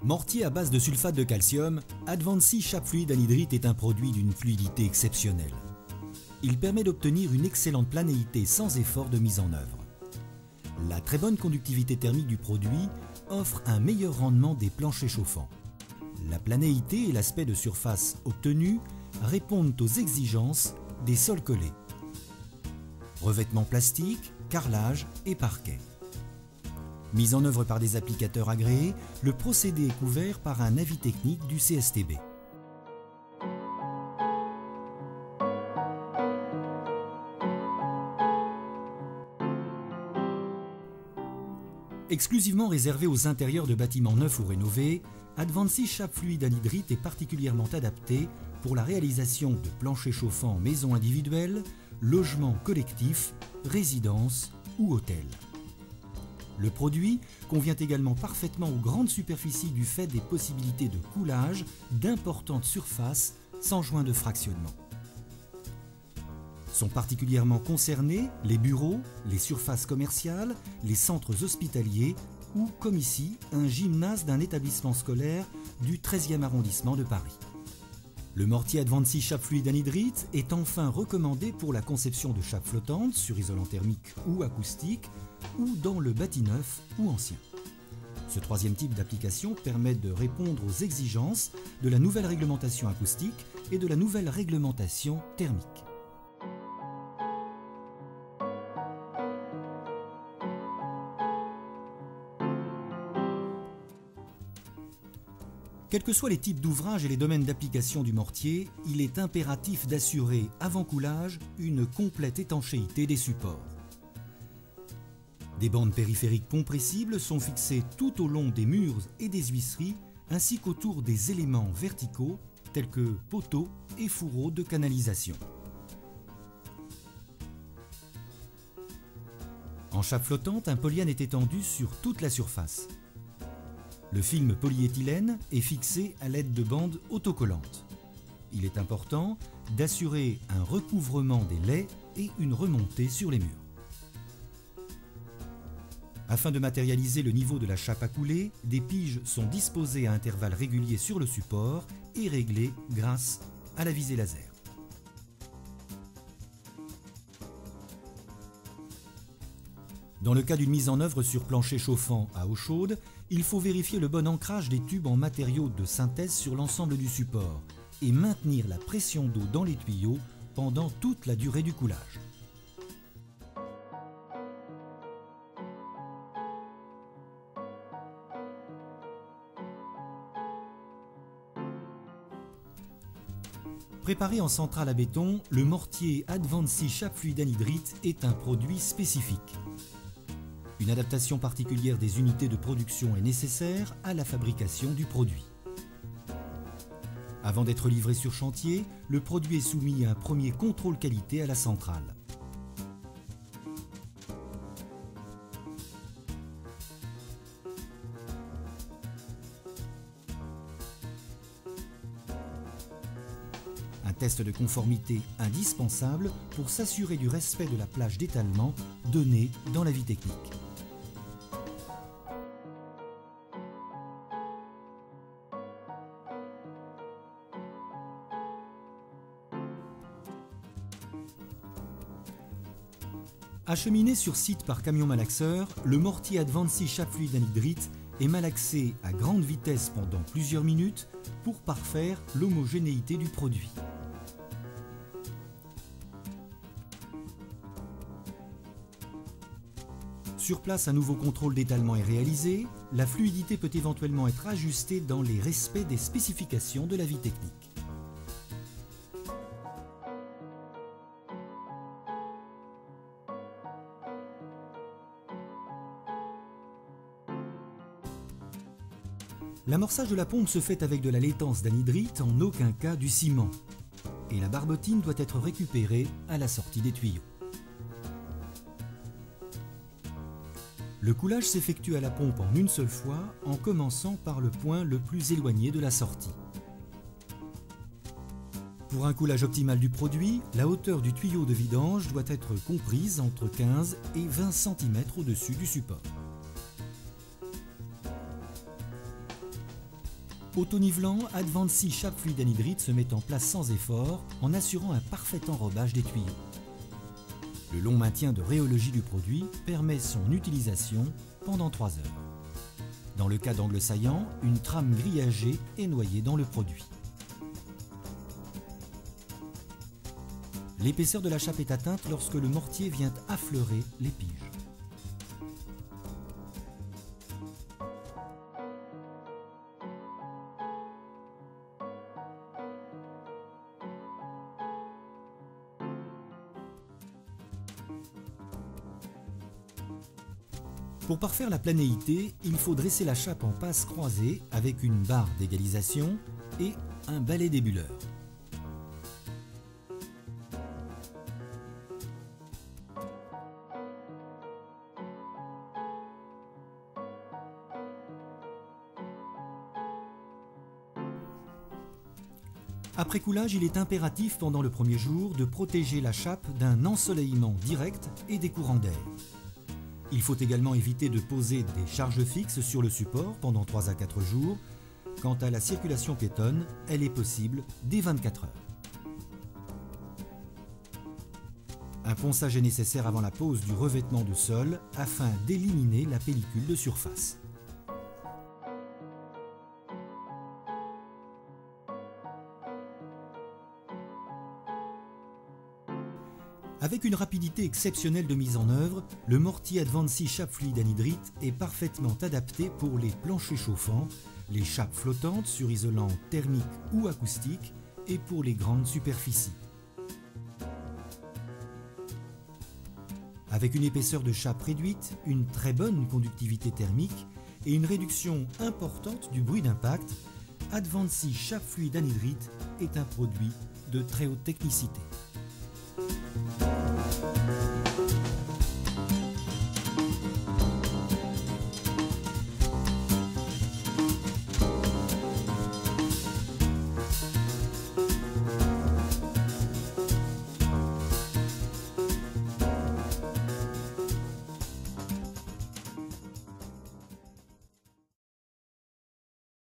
Mortier à base de sulfate de calcium, Advancy Chape Fluide Anhydrite est un produit d'une fluidité exceptionnelle. Il permet d'obtenir une excellente planéité sans effort de mise en œuvre. La très bonne conductivité thermique du produit offre un meilleur rendement des planchers chauffants. La planéité et l'aspect de surface obtenu répondent aux exigences des sols collés. Revêtement plastique, carrelage et parquet. Mis en œuvre par des applicateurs agréés, le procédé est couvert par un avis technique du CSTB. Exclusivement réservé aux intérieurs de bâtiments neufs ou rénovés, Advancy Chape Fluide Anhydrite est particulièrement adapté pour la réalisation de planchers chauffants en maisons individuelles, logements collectifs, résidences ou hôtels. Le produit convient également parfaitement aux grandes superficies du fait des possibilités de coulage d'importantes surfaces sans joint de fractionnement. Sont particulièrement concernés les bureaux, les surfaces commerciales, les centres hospitaliers ou, comme ici, un gymnase d'un établissement scolaire du 13e arrondissement de Paris. Le mortier Advancy Chape Fluide Anhydrite est enfin recommandé pour la conception de chapes flottantes sur isolant thermique ou acoustique ou dans le bâti neuf ou ancien. Ce troisième type d'application permet de répondre aux exigences de la nouvelle réglementation acoustique et de la nouvelle réglementation thermique. Quels que soient les types d'ouvrages et les domaines d'application du mortier, il est impératif d'assurer, avant coulage, une complète étanchéité des supports. Des bandes périphériques compressibles sont fixées tout au long des murs et des huisseries, ainsi qu'autour des éléments verticaux, tels que poteaux et fourreaux de canalisation. En chape flottante, un polyène est étendu sur toute la surface. Le film polyéthylène est fixé à l'aide de bandes autocollantes. Il est important d'assurer un recouvrement des lais et une remontée sur les murs. Afin de matérialiser le niveau de la chape à couler, des piges sont disposées à intervalles réguliers sur le support et réglées grâce à la visée laser. Dans le cas d'une mise en œuvre sur plancher chauffant à eau chaude, il faut vérifier le bon ancrage des tubes en matériaux de synthèse sur l'ensemble du support et maintenir la pression d'eau dans les tuyaux pendant toute la durée du coulage. Préparé en centrale à béton, le mortier Advancy Chape Fluide Anhydrite est un produit spécifique. Une adaptation particulière des unités de production est nécessaire à la fabrication du produit. Avant d'être livré sur chantier, le produit est soumis à un premier contrôle qualité à la centrale. Un test de conformité indispensable pour s'assurer du respect de la plage d'étalement donnée dans l'avis technique. Acheminé sur site par camion malaxeur, le mortier Advancy Chape Fluide Anhydrite est malaxé à grande vitesse pendant plusieurs minutes pour parfaire l'homogénéité du produit. Sur place, un nouveau contrôle d'étalement est réalisé. La fluidité peut éventuellement être ajustée dans les respects des spécifications de l'avis technique. L'amorçage de la pompe se fait avec de la laitance d'anhydrite, en aucun cas du ciment. Et la barbotine doit être récupérée à la sortie des tuyaux. Le coulage s'effectue à la pompe en une seule fois, en commençant par le point le plus éloigné de la sortie. Pour un coulage optimal du produit, la hauteur du tuyau de vidange doit être comprise entre 15 et 20 cm au-dessus du support. Auto-nivelant, Advancy chape fluide anhydrite se met en place sans effort en assurant un parfait enrobage des tuyaux. Le long maintien de rhéologie du produit permet son utilisation pendant 3 heures. Dans le cas d'angle saillant, une trame grillagée est noyée dans le produit. L'épaisseur de la chape est atteinte lorsque le mortier vient affleurer les piges. Pour parfaire la planéité, il faut dresser la chape en passe croisée avec une barre d'égalisation et un balai débuleur. Après coulage, il est impératif pendant le premier jour de protéger la chape d'un ensoleillement direct et des courants d'air. Il faut également éviter de poser des charges fixes sur le support pendant 3 à 4 jours. Quant à la circulation piétonne, elle est possible dès 24 heures. Un ponçage est nécessaire avant la pose du revêtement de sol afin d'éliminer la pellicule de surface. Avec une rapidité exceptionnelle de mise en œuvre, le mortier Advancy chape fluide anhydrite est parfaitement adapté pour les planchers chauffants, les chapes flottantes sur isolant thermique ou acoustique et pour les grandes superficies. Avec une épaisseur de chape réduite, une très bonne conductivité thermique et une réduction importante du bruit d'impact, Advancy chape fluide anhydrite est un produit de très haute technicité.